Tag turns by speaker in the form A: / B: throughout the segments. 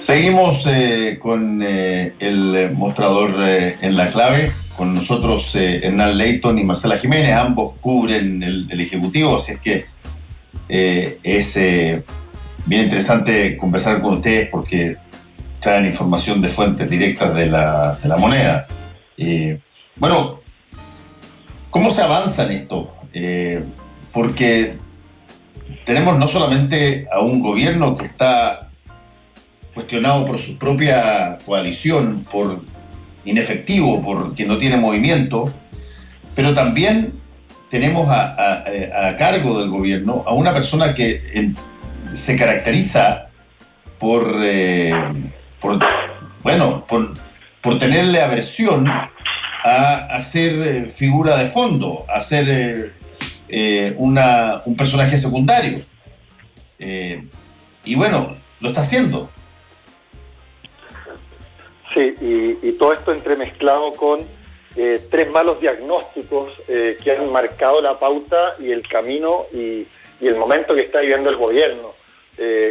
A: Seguimos con el mostrador en la clave, con nosotros Hernán Leighton y Marcela Jiménez, ambos cubren el Ejecutivo, así es que es bien interesante conversar con ustedes porque traen información de fuentes directas de la moneda. Bueno, ¿cómo se avanza en esto? Porque tenemos no solamente a un gobierno que está cuestionado por su propia coalición, por inefectivo, porque no tiene movimiento, pero también tenemos a cargo del gobierno a una persona que se caracteriza por, bueno, por tenerle aversión a ser figura de fondo, a ser un personaje secundario. Y bueno, lo está haciendo.
B: Sí, y todo esto entremezclado con tres malos diagnósticos que han marcado la pauta y el camino y el momento que está viviendo el gobierno.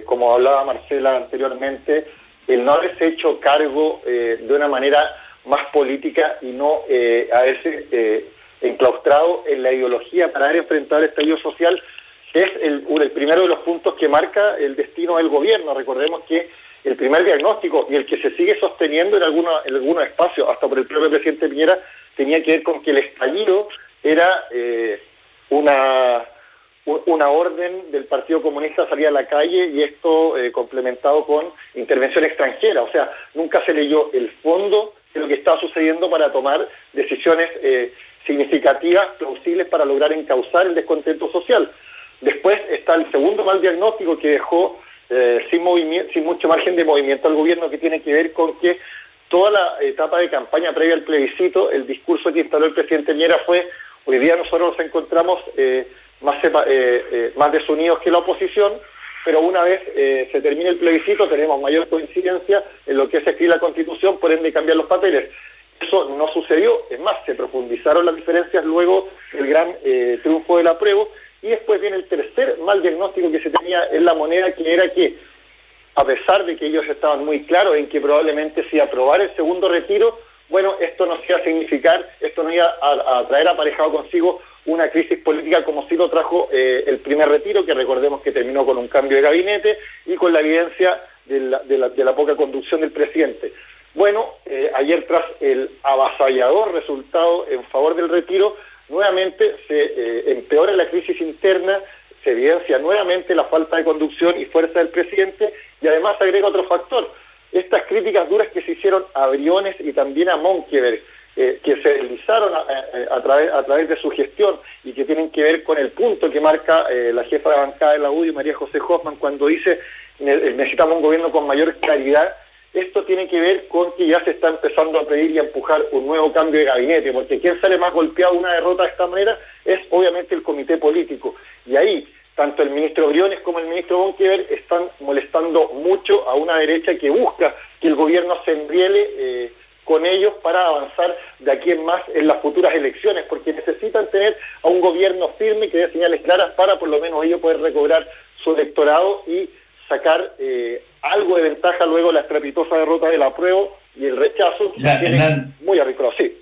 B: Como hablaba Marcela anteriormente, el no haberse hecho cargo de una manera más política y no haberse enclaustrado en la ideología para haber enfrentado el estallido social es el primero de los puntos que marca el destino del gobierno. Recordemos que el primer diagnóstico y el que se sigue sosteniendo en algunos espacios, hasta por el propio presidente Piñera, tenía que ver con que el estallido era una orden del Partido Comunista a salir a la calle y esto complementado con intervención extranjera. O sea, nunca se leyó el fondo de lo que estaba sucediendo para tomar decisiones significativas, plausibles para lograr encauzar el descontento social. Después está el segundo mal diagnóstico que dejó sin mucho margen de movimiento al gobierno, que tiene que ver con que toda la etapa de campaña previa al plebiscito, el discurso que instaló el presidente Piñera fue: hoy día nosotros nos encontramos más desunidos que la oposición, pero una vez se termine el plebiscito tenemos mayor coincidencia en lo que es escribir la Constitución, por ende cambiar los papeles. Eso no sucedió, es más, se profundizaron las diferencias luego del gran triunfo del apruebo. Y después viene el tercer mal diagnóstico que se tenía en la moneda, que era que, a pesar de que ellos estaban muy claros en que probablemente si aprobar el segundo retiro, bueno, esto no iba a significar, esto no iba a traer aparejado consigo una crisis política como sí lo trajo el primer retiro, que recordemos que terminó con un cambio de gabinete y con la evidencia de la poca conducción del presidente. Bueno, ayer, tras el avasallador resultado en favor del retiro, nuevamente se empeora la crisis interna, se evidencia nuevamente la falta de conducción y fuerza del presidente, y además se agrega otro factor: estas críticas duras que se hicieron a Briones y también a Monkeberg, que se deslizaron a través de su gestión y que tienen que ver con el punto que marca la jefa de bancada de la UDI, María José Hoffman, cuando dice necesitamos un gobierno con mayor claridad. Esto tiene que ver con que ya se está empezando a pedir y a empujar un nuevo cambio de gabinete, porque quien sale más golpeado de una derrota de esta manera es obviamente el comité político. Y ahí, tanto el ministro Briones como el ministro Monkeberg están molestando mucho a una derecha que busca que el gobierno se enriele con ellos para avanzar de aquí en más en las futuras elecciones, porque necesitan tener a un gobierno firme que dé señales claras para por lo menos ellos poder recobrar su electorado y sacar algo de ventaja luego la estrepitosa derrota del apruebo y el rechazo.
A: Ya, Hernán,
B: muy articulado, sí.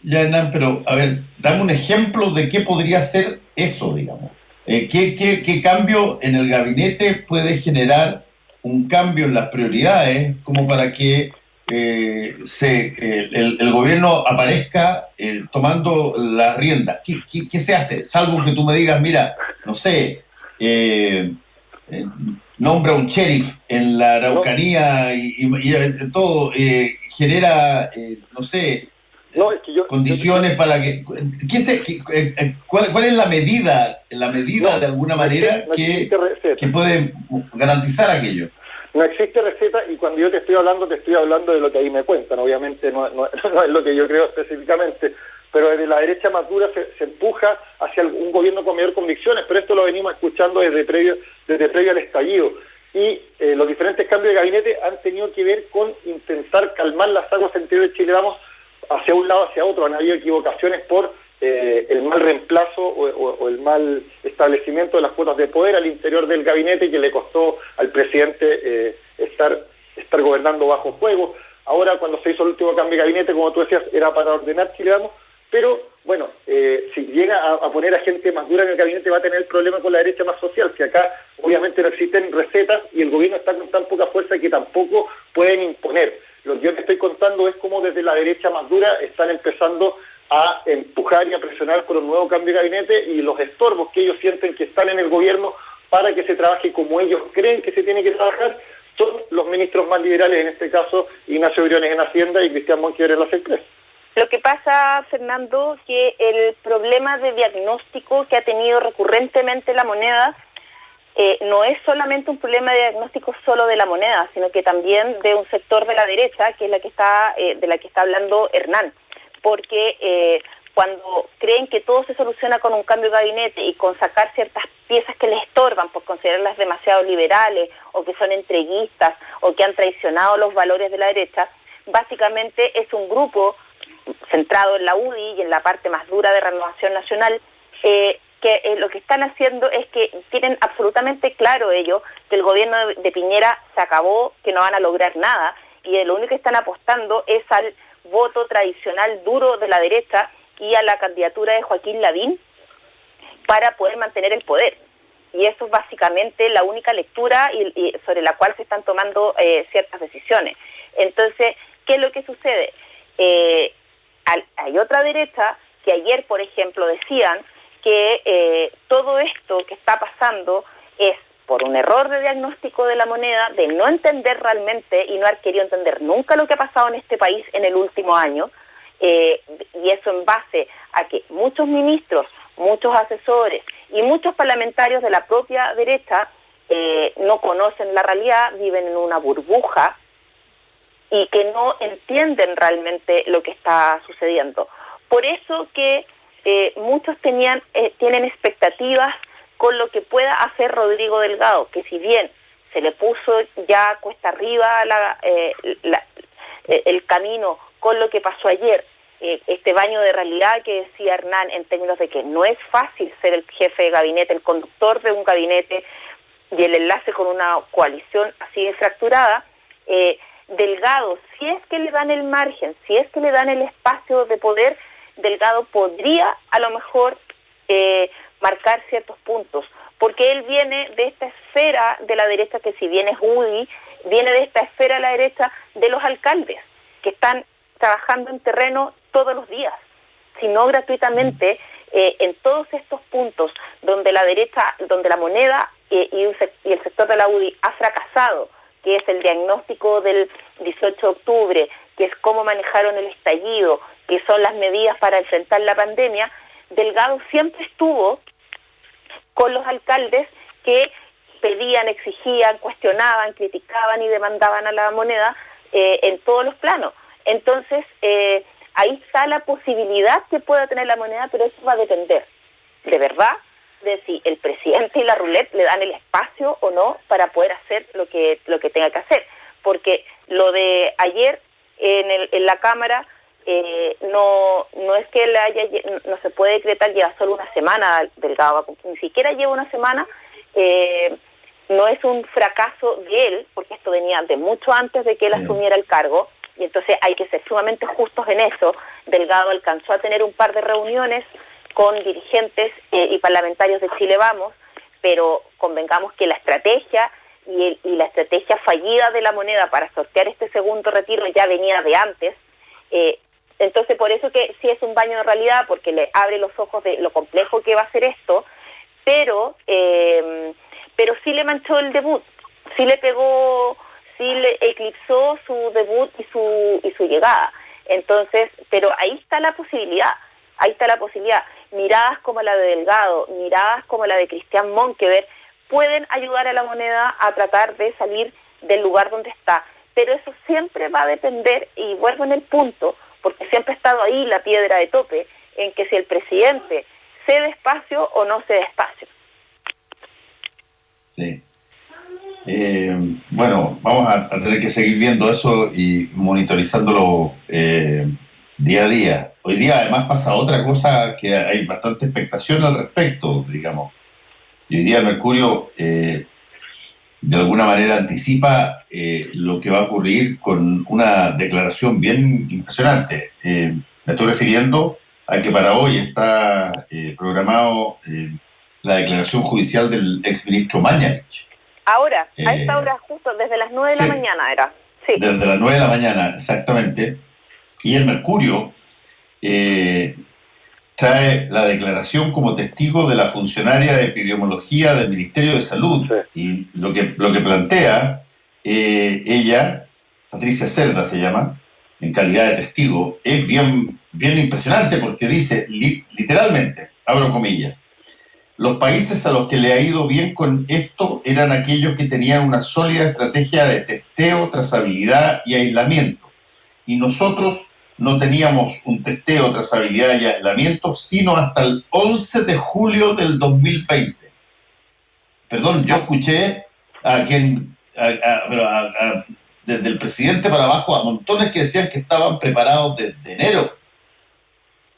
A: Ya, Hernán, pero a ver, dame un ejemplo de qué podría ser eso, digamos. ¿Qué cambio en el gabinete puede generar un cambio en las prioridades como para que el gobierno aparezca tomando las riendas? ¿Qué se hace? Salvo que tú me digas, mira, no sé, nombra un sheriff en la Araucanía y todo, genera, no sé,
B: no, es que
A: condiciones para que... ¿Cuál es la medida de alguna manera que puede garantizar aquello?
B: No existe receta, y cuando yo te estoy hablando de lo que ahí me cuentan. Obviamente no es lo que yo creo específicamente, pero desde la derecha más dura se empuja hacia un gobierno con mayor convicciones, pero esto lo venimos escuchando desde previo al estallido. Y los diferentes cambios de gabinete han tenido que ver con intentar calmar las aguas en interior de Chile. Vamos hacia un lado, hacia otro. Han habido equivocaciones por el mal reemplazo o el mal establecimiento de las cuotas de poder al interior del gabinete, que le costó al presidente estar estar gobernando bajo fuego. Ahora, cuando se hizo el último cambio de gabinete, como tú decías, era para ordenar Chile Vamos, pero bueno, si llega a poner a gente más dura en el gabinete va a tener el problema con la derecha más social, si acá obviamente no existen recetas y el gobierno está con tan poca fuerza que tampoco pueden imponer. Lo que yo te estoy contando es cómo desde la derecha más dura están empezando a empujar y a presionar por un nuevo cambio de gabinete y los estorbos que ellos sienten que están en el gobierno para que se trabaje como ellos creen que se tiene que trabajar son los ministros más liberales, en este caso Ignacio Briones en Hacienda y Cristian Monkever en las empresas.
C: Lo que pasa, Fernando, que el problema de diagnóstico que ha tenido recurrentemente la moneda no es solamente un problema de diagnóstico solo de la moneda, sino que también de un sector de la derecha, que es la que está de la que está hablando Hernán, porque cuando creen que todo se soluciona con un cambio de gabinete y con sacar ciertas piezas que les estorban por considerarlas demasiado liberales o que son entreguistas o que han traicionado los valores de la derecha, básicamente es un grupo centrado en la UDI y en la parte más dura de Renovación Nacional, que lo que están haciendo es que tienen absolutamente claro ellos que el gobierno de Piñera se acabó, que no van a lograr nada, y lo único que están apostando es al voto tradicional duro de la derecha y a la candidatura de Joaquín Lavín para poder mantener el poder. Y eso es básicamente la única lectura y sobre la cual se están tomando ciertas decisiones. Entonces, ¿qué es lo que sucede? Hay otra derecha que ayer, por ejemplo, decían que todo esto que está pasando es por un error de diagnóstico de la moneda, de no entender realmente y no haber querido entender nunca lo que ha pasado en este país en el último año, y eso en base a que muchos ministros, muchos asesores y muchos parlamentarios de la propia derecha no conocen la realidad, viven en una burbuja y que no entienden realmente lo que está sucediendo. Por eso que muchos tienen expectativas con lo que pueda hacer Rodrigo Delgado, que si bien se le puso ya cuesta arriba el camino con lo que pasó ayer, este baño de realidad que decía Hernán en términos de que no es fácil ser el jefe de gabinete, el conductor de un gabinete y el enlace con una coalición así de fracturada, Delgado, si es que le dan el margen, si es que le dan el espacio de poder, Delgado podría a lo mejor marcar ciertos puntos, porque él viene de esta esfera de la derecha que si bien es UDI, viene de esta esfera de la derecha de los alcaldes, que están trabajando en terreno todos los días, si no gratuitamente, en todos estos puntos donde la derecha, donde la moneda y el sector de la UDI ha fracasado, que es el diagnóstico del 18 de octubre, que es cómo manejaron el estallido, que son las medidas para enfrentar la pandemia, Delgado siempre estuvo con los alcaldes que pedían, exigían, cuestionaban, criticaban y demandaban a la moneda en todos los planos. Entonces, ahí está la posibilidad que pueda tener la moneda, pero eso va a depender, de verdad, de si el presidente y la roulette le dan el espacio o no para poder hacer lo que tenga que hacer. Porque lo de ayer en la Cámara no es que no se puede decretar, lleva solo una semana Delgado, ni siquiera lleva una semana, no es un fracaso de él, porque esto venía de mucho antes de que él asumiera el cargo, y entonces hay que ser sumamente justos en eso. Delgado alcanzó a tener un par de reuniones con dirigentes y parlamentarios de Chile Vamos, pero convengamos que la estrategia y la estrategia fallida de la moneda para sortear este segundo retiro ya venía de antes. Entonces, por eso que sí es un baño de realidad, porque le abre los ojos de lo complejo que va a ser esto, pero sí le manchó el debut, sí le pegó, sí le eclipsó su debut y su llegada. Entonces, pero ahí está la posibilidad. Miradas como la de Delgado, miradas como la de Cristian Monkever, pueden ayudar a la moneda a tratar de salir del lugar donde está. Pero eso siempre va a depender, y vuelvo en el punto, porque siempre ha estado ahí la piedra de tope, en que si el presidente cede espacio o no cede espacio.
A: Sí. Bueno, vamos a tener que seguir viendo eso y monitorizándolo día a día. Hoy día además pasa otra cosa, que hay bastante expectación al respecto, digamos. Y hoy día Mercurio de alguna manera anticipa lo que va a ocurrir con una declaración bien impresionante. Me estoy refiriendo a que para hoy está programado la declaración judicial del exministro Mañalich.
C: Ahora, a esta hora justo, desde las 9 de la mañana era. Sí.
A: Desde las 9 de la mañana, exactamente. Y el Mercurio trae la declaración como testigo de la funcionaria de epidemiología del Ministerio de Salud. Sí. Y lo que plantea ella, Patricia Cerda se llama, en calidad de testigo, es bien impresionante porque dice, literalmente, abro comillas, los países a los que le ha ido bien con esto eran aquellos que tenían una sólida estrategia de testeo, trazabilidad y aislamiento. Y nosotros no teníamos un testeo, trazabilidad y aislamiento, sino hasta el 11 de julio del 2020. Perdón, yo escuché a quien, desde el presidente para abajo, a montones que decían que estaban preparados desde enero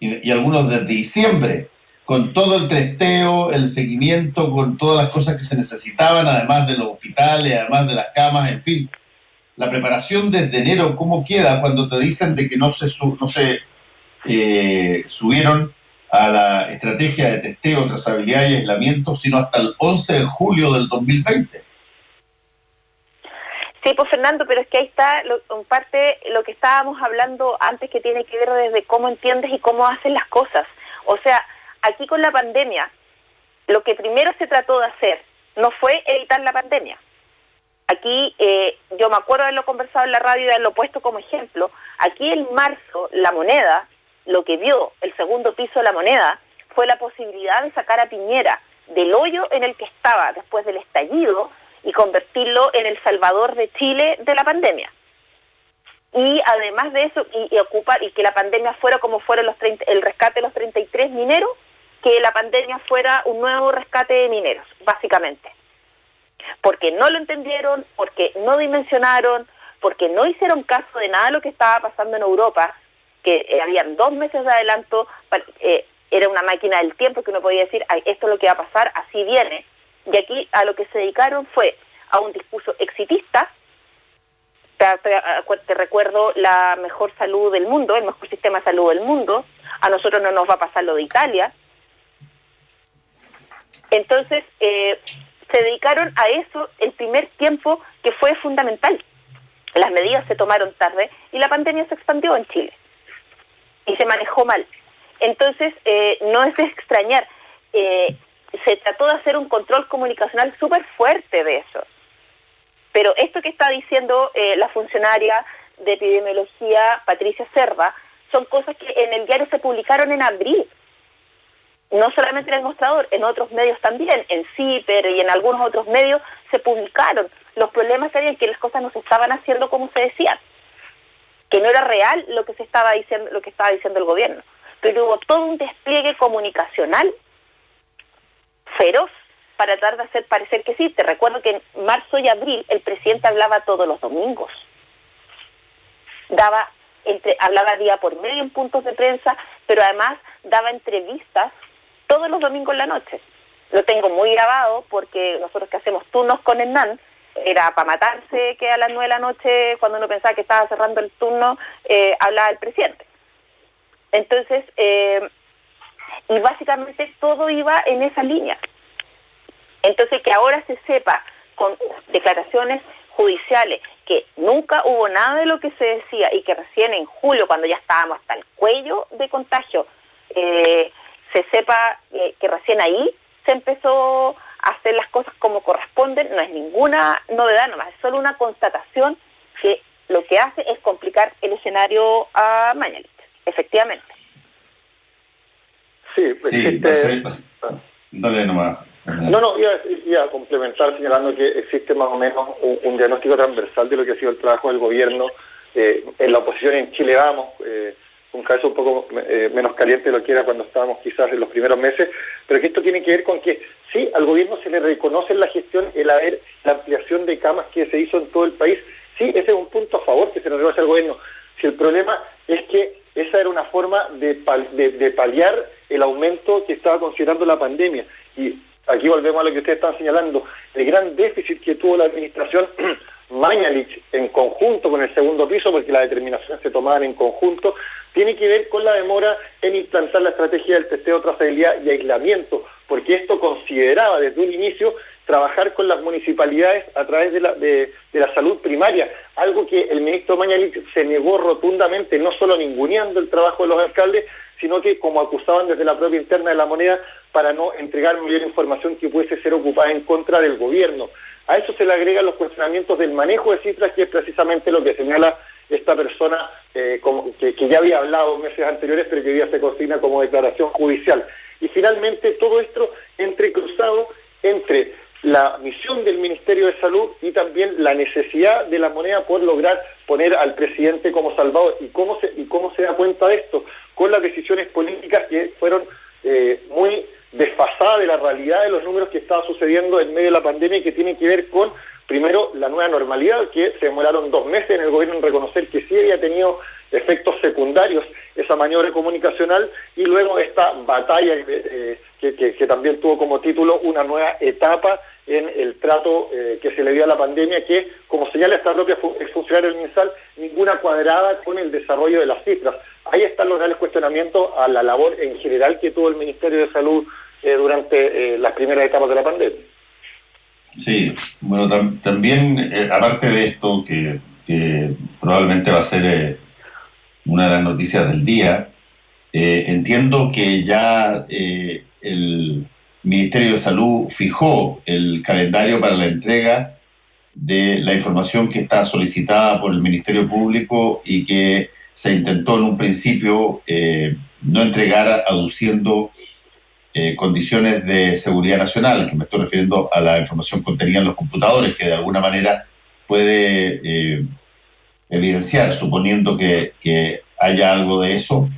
A: y algunos desde diciembre, con todo el testeo, el seguimiento, con todas las cosas que se necesitaban, además de los hospitales, además de las camas, en fin. La preparación desde enero, ¿cómo queda cuando te dicen de que no se subieron a la estrategia de testeo, trazabilidad y aislamiento, sino hasta el 11 de julio del 2020?
C: Sí, pues Fernando, pero es que ahí está en parte lo que estábamos hablando antes, que tiene que ver desde cómo entiendes y cómo haces las cosas. O sea, aquí con la pandemia, lo que primero se trató de hacer no fue evitar la pandemia. Aquí, yo me acuerdo de haberlo conversado en la radio y de haberlo puesto como ejemplo. Aquí en marzo, la moneda, lo que vio el segundo piso de la moneda, fue la posibilidad de sacar a Piñera del hoyo en el que estaba después del estallido y convertirlo en el salvador de Chile de la pandemia. Y además de eso, y ocupar, y que la pandemia fuera como fuera el rescate de los 33 mineros, que la pandemia fuera un nuevo rescate de mineros, básicamente. Porque no lo entendieron, porque no dimensionaron, porque no hicieron caso de nada de lo que estaba pasando en Europa, que habían 2 meses de adelanto, era una máquina del tiempo que uno podía decir, esto es lo que va a pasar, así viene. Y aquí a lo que se dedicaron fue a un discurso exitista. Te recuerdo la mejor salud del mundo, el mejor sistema de salud del mundo. A nosotros no nos va a pasar lo de Italia. Entonces, se dedicaron a eso el primer tiempo, que fue fundamental. Las medidas se tomaron tarde y la pandemia se expandió en Chile. Y se manejó mal. Entonces, no es de extrañar. Se trató de hacer un control comunicacional súper fuerte de eso. Pero esto que está diciendo la funcionaria de epidemiología, Patricia Cerda, son cosas que en el diario se publicaron en abril. No solamente en El Mostrador, en otros medios también, en CIPER y en algunos otros medios se publicaron los problemas que había, que las cosas no se estaban haciendo como se decían, que no era real lo que estaba diciendo el gobierno. Pero hubo todo un despliegue comunicacional feroz para tratar de hacer parecer que sí. Te recuerdo que en marzo y abril el presidente hablaba todos los domingos. Hablaba día por medio en puntos de prensa, pero además daba entrevistas todos los domingos en la noche. Lo tengo muy grabado porque nosotros que hacemos turnos con Hernán, era para matarse que a las 9 de la noche, cuando uno pensaba que estaba cerrando el turno, hablaba el presidente. Entonces, y básicamente todo iba en esa línea. Entonces, que ahora se sepa con declaraciones judiciales que nunca hubo nada de lo que se decía y que recién en julio, cuando ya estábamos hasta el cuello de contagio, se sepa que recién ahí se empezó a hacer las cosas como corresponden, no es ninguna novedad nomás, es solo una constatación que lo que hace es complicar el escenario a Mañalich, efectivamente.
B: Sí,
A: dale nomás.
B: No, iba a complementar señalando que existe más o menos un diagnóstico transversal de lo que ha sido el trabajo del gobierno. En la oposición en Chile vamos, un caso un poco menos caliente de lo que era cuando estábamos quizás en los primeros meses, pero que esto tiene que ver con que sí, al gobierno se le reconoce en la gestión la ampliación de camas que se hizo en todo el país. Sí, ese es un punto a favor que se le reconoce al gobierno. Si el problema es que esa era una forma de paliar el aumento que estaba considerando la pandemia. Y aquí volvemos a lo que ustedes están señalando. el gran déficit que tuvo la administración Mañalich en conjunto con el segundo piso, porque las determinaciones se tomaban en conjunto, tiene que ver con la demora en implantar la estrategia del testeo, trazabilidad y aislamiento, porque esto consideraba desde un inicio trabajar con las municipalidades a través de la salud primaria, algo que el ministro Mañalich se negó rotundamente, no solo ninguneando el trabajo de los alcaldes, sino que como acusaban desde la propia interna de la moneda para no entregar mayor información que pudiese ser ocupada en contra del gobierno. A eso se le agregan los cuestionamientos del manejo de cifras, que es precisamente lo que señala esta persona que ya había hablado meses anteriores, pero que hoy día se consigna como declaración judicial. Y finalmente todo esto entrecruzado entre la misión del Ministerio de Salud y también la necesidad de la moneda por lograr poner al presidente como salvador. ¿Y cómo se da cuenta de esto? Con las decisiones políticas que fueron muy desfasadas de la realidad de los números que estaba sucediendo en medio de la pandemia, y que tienen que ver con, primero, la nueva normalidad, que se demoraron 2 meses en el gobierno en reconocer que sí había tenido efectos secundarios esa maniobra comunicacional, y luego esta batalla que también tuvo como título una nueva etapa en el trato que se le dio a la pandemia, que, como señala esta propia exfuncionaria del MinSal, ninguna cuadrada con el desarrollo de las cifras. Ahí están los reales cuestionamientos a la labor en general que tuvo el Ministerio de Salud durante las primeras etapas de la pandemia.
A: Sí, bueno, también, aparte de esto, que probablemente va a ser una de las noticias del día, entiendo que ya el Ministerio de Salud fijó el calendario para la entrega de la información que está solicitada por el Ministerio Público y que se intentó en un principio no entregar aduciendo condiciones de seguridad nacional, que me estoy refiriendo a la información contenida en los computadores, que de alguna manera puede evidenciar, suponiendo que haya algo de eso,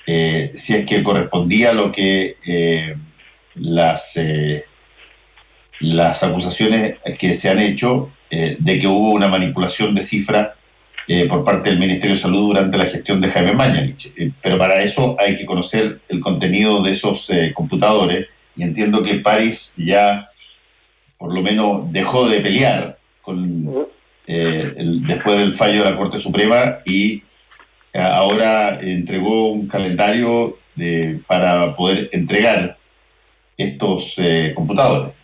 A: si es que correspondía a lo que las acusaciones que se han hecho de que hubo una manipulación de cifras por parte del Ministerio de Salud durante la gestión de Jaime Mañalich. Pero para eso hay que conocer el contenido de esos computadores, y entiendo que París ya por lo menos dejó de pelear después del fallo de la Corte Suprema, y ahora entregó un calendario para poder entregar estos computadores,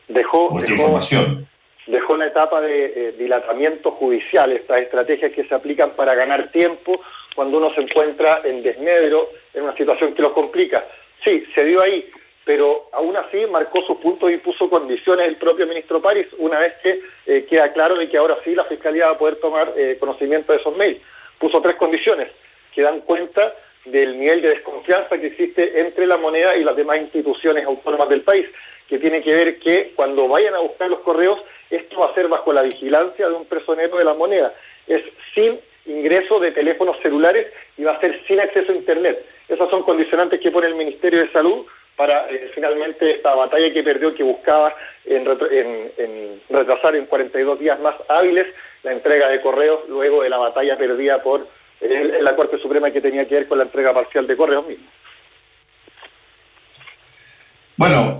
A: esta información.
B: Dejó una etapa de dilatamiento judicial, estas estrategias que se aplican para ganar tiempo cuando uno se encuentra en desmedro, en una situación que lo complica. Sí, se dio ahí, pero aún así marcó sus puntos y puso condiciones el propio ministro París, una vez que queda claro de que ahora sí la Fiscalía va a poder tomar conocimiento de esos mails. Puso 3 condiciones que dan cuenta del nivel de desconfianza que existe entre la moneda y las demás instituciones autónomas del país, que tiene que ver que cuando vayan a buscar los correos, esto va a ser bajo la vigilancia de un personero de la moneda. Es sin ingreso de teléfonos celulares y va a ser sin acceso a Internet. Esas son condicionantes que pone el Ministerio de Salud para finalmente esta batalla que perdió, que buscaba en retrasar en 42 días más hábiles la entrega de correos, luego de la batalla perdida por la Corte Suprema, que tenía que ver con la entrega parcial de correos mismos.
A: Bueno,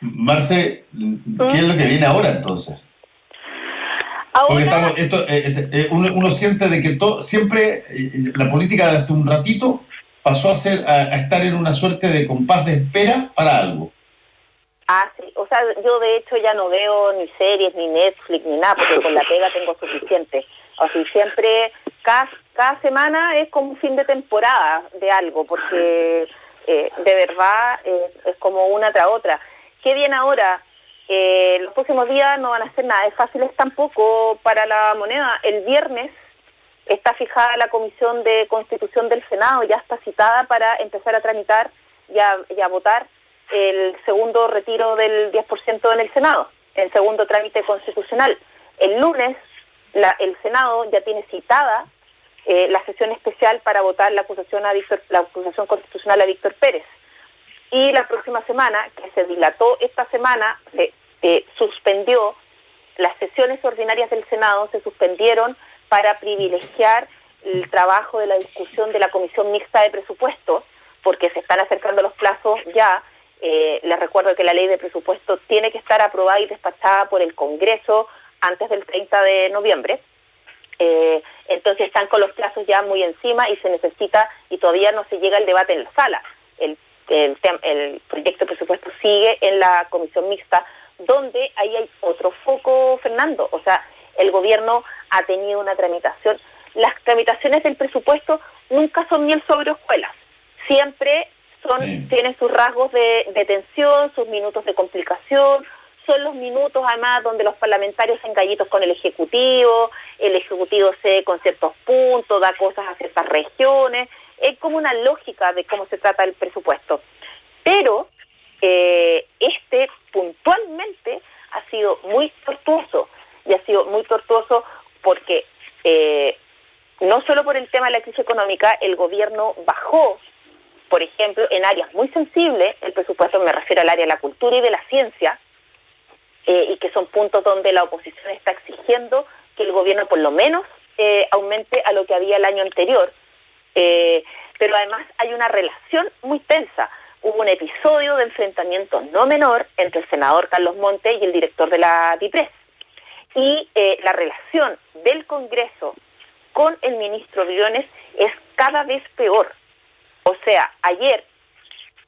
A: Marce, ¿qué es lo que viene ahora entonces? Porque uno siente de que siempre la política de hace un ratito pasó a estar en una suerte de compás de espera para algo.
C: Sí, o sea, yo de hecho ya no veo ni series, ni Netflix, ni nada, porque con la pega tengo suficiente. O sea, siempre, cada semana es como un fin de temporada de algo, porque de verdad es como una tras otra. ¿Qué viene ahora? Los próximos días no van a hacer nada, es fácil tampoco para la moneda. El viernes está fijada la Comisión de Constitución del Senado, ya está citada para empezar a tramitar y a votar el segundo retiro del 10% en el Senado, el segundo trámite constitucional. El lunes el Senado ya tiene citada la sesión especial para votar la acusación constitucional a Víctor Pérez. Y la próxima semana, que se dilató esta semana, se suspendió, las sesiones ordinarias del Senado se suspendieron para privilegiar el trabajo de la discusión de la Comisión Mixta de Presupuestos, porque se están acercando los plazos ya Les recuerdo que la ley de presupuesto tiene que estar aprobada y despachada por el Congreso antes del 30 de noviembre. Entonces están con los plazos ya muy encima y se necesita, y todavía no se llega al debate en la sala. El proyecto de presupuesto sigue en la comisión mixta, donde ahí hay otro foco, Fernando. O sea, el gobierno ha tenido una tramitación. Las tramitaciones del presupuesto nunca son miel sobre hojuelas. Siempre tienen sus rasgos de tensión, sus minutos de complicación. Son los minutos, además, donde los parlamentarios se engallitos con el Ejecutivo cede con ciertos puntos, da cosas a ciertas regiones. Es como una lógica de cómo se trata el presupuesto. Pero puntualmente ha sido muy tortuoso, y ha sido muy tortuoso porque no solo por el tema de la crisis económica, el gobierno bajó, por ejemplo, en áreas muy sensibles, el presupuesto, me refiero al área de la cultura y de la ciencia, y que son puntos donde la oposición está exigiendo que el gobierno por lo menos aumente a lo que había el año anterior. Pero además hay una relación muy tensa. Hubo un episodio de enfrentamiento no menor entre el senador Carlos Montes y el director de la DIPRES. Y la relación del Congreso con el ministro Briones es cada vez peor. O sea, ayer,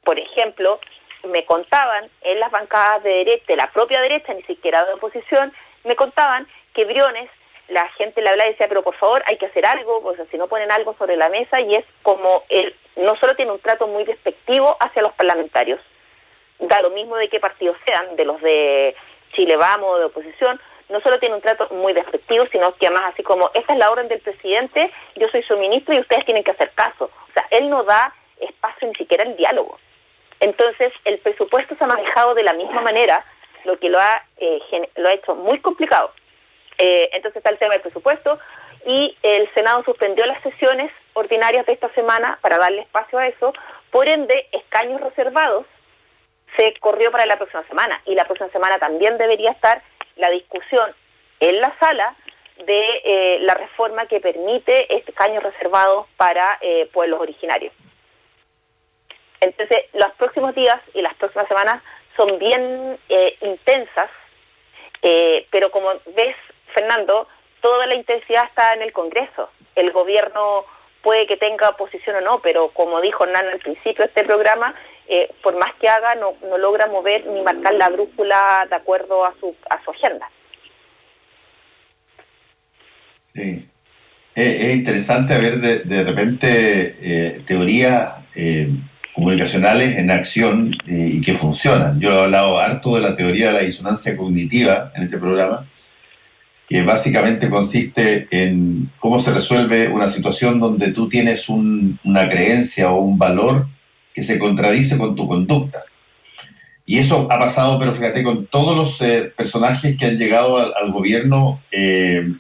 C: por ejemplo, me contaban en las bancadas de la propia derecha, ni siquiera de oposición, me contaban que Briones, la gente le hablaba y decía, pero por favor hay que hacer algo, o sea, si no ponen algo sobre la mesa, y es como él no solo tiene un trato muy despectivo hacia los parlamentarios, da lo mismo de qué partidos sean, de los de Chile Vamos o de oposición, no solo tiene un trato muy despectivo, sino que además así como, esta es la orden del presidente, yo soy su ministro y ustedes tienen que hacer caso. O sea, él no da espacio ni siquiera al diálogo. Entonces, el presupuesto se ha manejado de la misma manera, lo que lo ha hecho muy complicado. Entonces está el tema del presupuesto, y el Senado suspendió las sesiones ordinarias de esta semana para darle espacio a eso. Por ende, escaños reservados se corrió para la próxima semana, y la próxima semana también debería estar la discusión en la sala de la reforma que permite escaños reservados para pueblos originarios. Entonces, los próximos días y las próximas semanas son bien intensas, pero como ves, Fernando, toda la intensidad está en el Congreso. El gobierno puede que tenga oposición o no, pero como dijo Hernán al principio de este programa, por más que haga, no logra mover ni marcar la brújula de acuerdo a su agenda.
A: Sí. Es interesante ver de repente teorías comunicacionales en acción y que funcionan. Yo he hablado harto de la teoría de la disonancia cognitiva en este programa, que básicamente consiste en cómo se resuelve una situación donde tú tienes una creencia o un valor que se contradice con tu conducta. Y eso ha pasado, pero fíjate, con todos los personajes que han llegado al gobierno y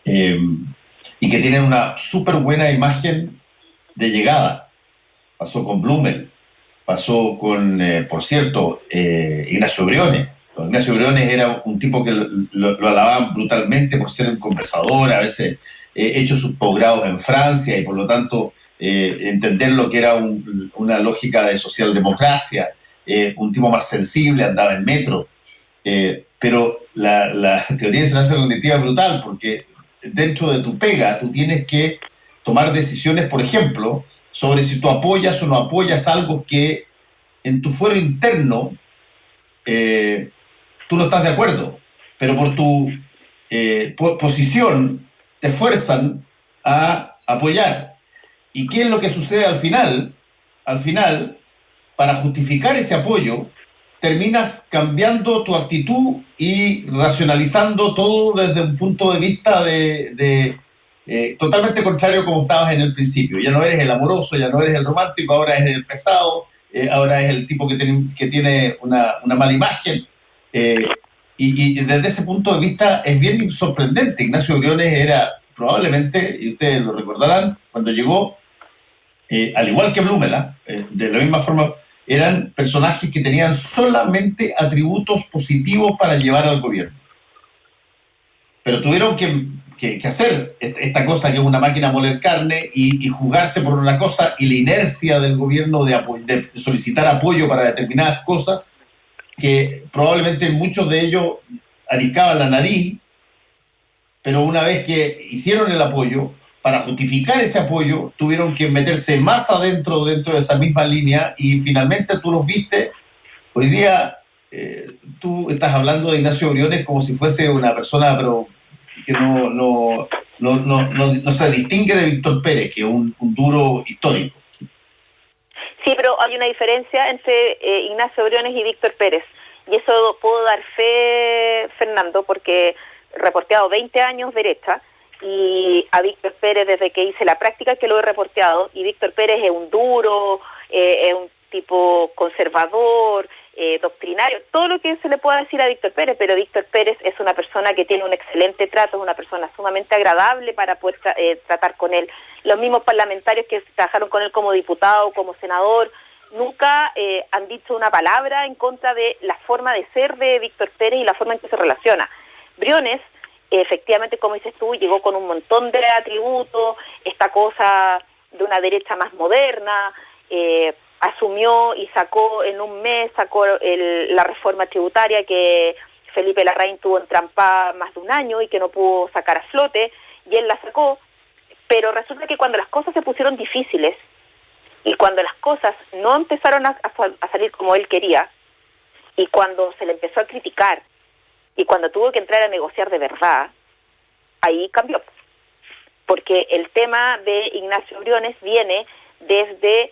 A: que tienen una súper buena imagen de llegada. Pasó con Blumel, pasó con, por cierto, Ignacio Briones. Ignacio Briones era un tipo que lo alababan brutalmente por ser un conversador, haberse hecho sus posgrados en Francia y por lo tanto entender lo que era una lógica de socialdemocracia, un tipo más sensible, andaba en metro. Pero la teoría de disonancia cognitiva es brutal porque dentro de tu pega tú tienes que tomar decisiones, por ejemplo, sobre si tú apoyas o no apoyas algo que en tu fuero interno tú no estás de acuerdo, pero por tu posición te fuerzan a apoyar. ¿Y qué es lo que sucede al final? Al final, para justificar ese apoyo, terminas cambiando tu actitud y racionalizando todo desde un punto de vista totalmente contrario como estabas en el principio. Ya no eres el amoroso, ya no eres el romántico, ahora eres el pesado, ahora es el tipo que tiene una mala imagen. Y desde ese punto de vista es bien sorprendente. Ignacio Briones era probablemente, y ustedes lo recordarán, cuando llegó, al igual que Blumel, de la misma forma, eran personajes que tenían solamente atributos positivos para llevar al gobierno. Pero tuvieron que que hacer esta cosa que es una máquina moler carne y jugarse por una cosa, y la inercia del gobierno de solicitar apoyo para determinadas cosas que probablemente muchos de ellos ariscaban la nariz, pero una vez que hicieron el apoyo, para justificar ese apoyo tuvieron que meterse más dentro de esa misma línea, y finalmente tú los viste. Hoy día tú estás hablando de Ignacio Briones como si fuese una persona pero que no se distingue de Víctor Pérez, que es un duro histórico.
C: Sí, pero hay una diferencia entre Ignacio Briones y Víctor Pérez, y eso puedo dar fe, Fernando, porque he reporteado 20 años derecha, y a Víctor Pérez desde que hice la práctica que lo he reporteado, y Víctor Pérez es un duro, es un tipo conservador, doctrinario, todo lo que se le pueda decir a Víctor Pérez, pero Víctor Pérez es una persona que tiene un excelente trato, es una persona sumamente agradable para poder tratar con él. Los mismos parlamentarios que trabajaron con él como diputado, como senador, nunca han dicho una palabra en contra de la forma de ser de Víctor Pérez y la forma en que se relaciona. Briones, efectivamente, como dices tú, llegó con un montón de atributos, esta cosa de una derecha más moderna, asumió y sacó en un mes, la reforma tributaria que Felipe Larraín tuvo entrampada más de un año y que no pudo sacar a flote, y él la sacó, pero resulta que cuando las cosas se pusieron difíciles y cuando las cosas no empezaron a salir como él quería, y cuando se le empezó a criticar, y cuando tuvo que entrar a negociar de verdad, ahí cambió. Porque el tema de Ignacio Briones viene desde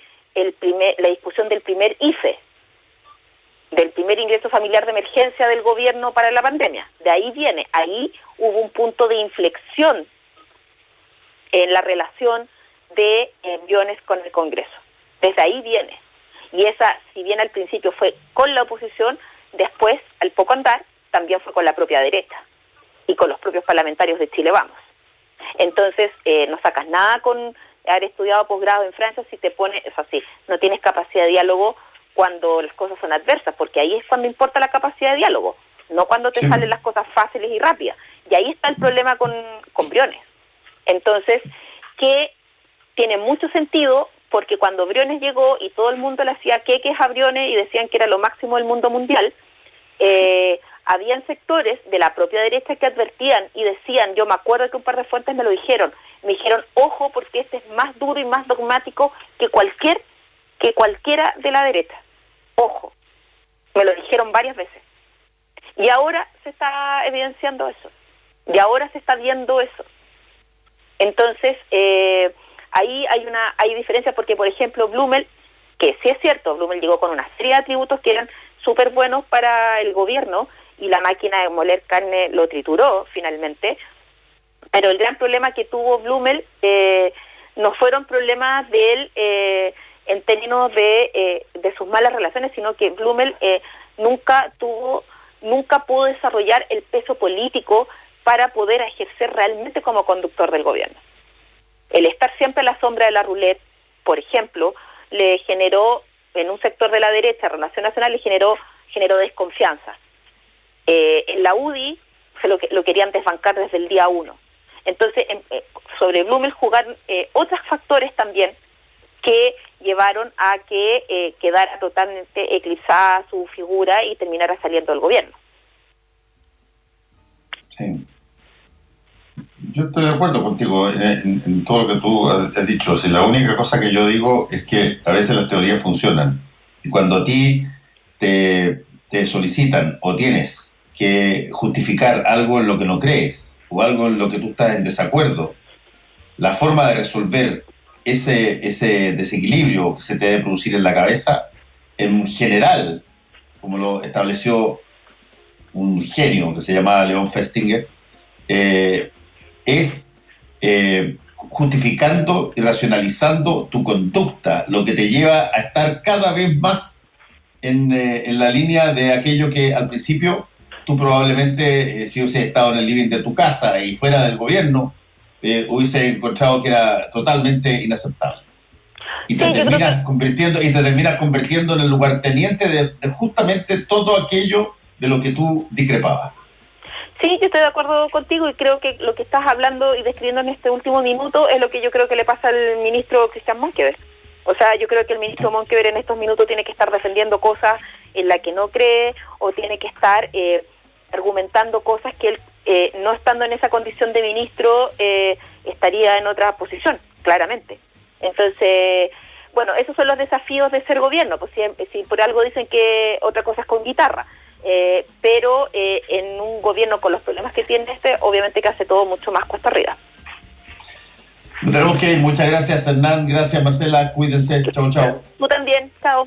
C: la discusión del primer IFE, del primer ingreso familiar de emergencia del gobierno para la pandemia. De ahí viene, ahí hubo un punto de inflexión en la relación de Briones con el Congreso. Desde ahí viene. Y esa, si bien al principio fue con la oposición, después, al poco andar, también fue con la propia derecha y con los propios parlamentarios de Chile Vamos. Entonces, no sacas nada con haber estudiado posgrado en Francia si te pones, eso sí, no tienes capacidad de diálogo cuando las cosas son adversas, porque ahí es cuando importa la capacidad de diálogo, no cuando te salen las cosas fáciles y rápidas. Y ahí está el problema con Briones. Entonces, que tiene mucho sentido, porque cuando Briones llegó y todo el mundo le hacía queques a Briones y decían que era lo máximo del mundo mundial, habían sectores de la propia derecha que advertían y decían, yo me acuerdo que un par de fuentes me dijeron, ojo, porque este es más duro y más dogmático que cualquiera de la derecha. Ojo, me lo dijeron varias veces. Y ahora se está evidenciando eso, y ahora se está viendo eso. Entonces, ahí hay diferencias, porque, por ejemplo, Blumel, que sí es cierto, Blumel llegó con una serie de atributos que eran súper buenos para el gobierno, y la máquina de moler carne lo trituró finalmente, pero el gran problema que tuvo Blumel no fueron problemas de él en términos de sus malas relaciones, sino que Blumel nunca pudo desarrollar el peso político para poder ejercer realmente como conductor del gobierno. El estar siempre a la sombra de la roulette, por ejemplo, le generó, en un sector de la derecha, Renovación Nacional, le generó desconfianza. En la UDI lo querían desbancar desde el día 1. Entonces, sobre Blumel jugaron otros factores también que llevaron a que quedara totalmente eclipsada su figura y terminara saliendo del gobierno.
A: Sí. Yo estoy de acuerdo contigo en todo lo que tú has dicho. O sea, la única cosa que yo digo es que a veces las teorías funcionan. Y cuando a ti te solicitan o tienes que justificar algo en lo que no crees o algo en lo que tú estás en desacuerdo, la forma de resolver ese desequilibrio que se te debe producir en la cabeza, en general, como lo estableció un genio que se llamaba Leon Festinger, es justificando y racionalizando tu conducta, lo que te lleva a estar cada vez más en la línea de aquello que al principio tú probablemente, si hubieses estado en el living de tu casa y fuera del gobierno, hubieses encontrado que era totalmente inaceptable. Y te terminas convirtiendo en el lugarteniente de justamente todo aquello de lo que tú discrepabas.
C: Sí, yo estoy de acuerdo contigo y creo que lo que estás hablando y describiendo en este último minuto es lo que yo creo que le pasa al ministro Cristian Monkever. O sea, yo creo que el ministro Monkever en estos minutos tiene que estar defendiendo cosas en las que no cree o tiene que estar argumentando cosas que él, no estando en esa condición de ministro, estaría en otra posición, claramente. Entonces, bueno, esos son los desafíos de ser gobierno. Pues si por algo dicen que otra cosa es con guitarra. Pero en un gobierno con los problemas que tiene obviamente que hace todo mucho más cuesta arriba.
A: Tenemos que ir. Muchas gracias, Hernán. Gracias, Marcela. Cuídense. Chau, chau.
C: Tú también. Chao.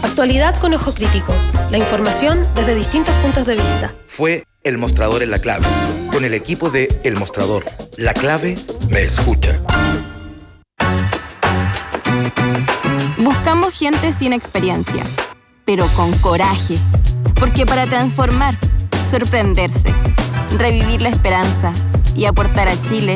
D: Actualidad con ojo crítico. La información desde distintos puntos de vista.
E: Fue El Mostrador en La Clave, con el equipo de El Mostrador. La Clave me escucha.
F: Buscamos gente sin experiencia, pero con coraje. Porque para transformar, sorprenderse, revivir la esperanza y aportar a Chile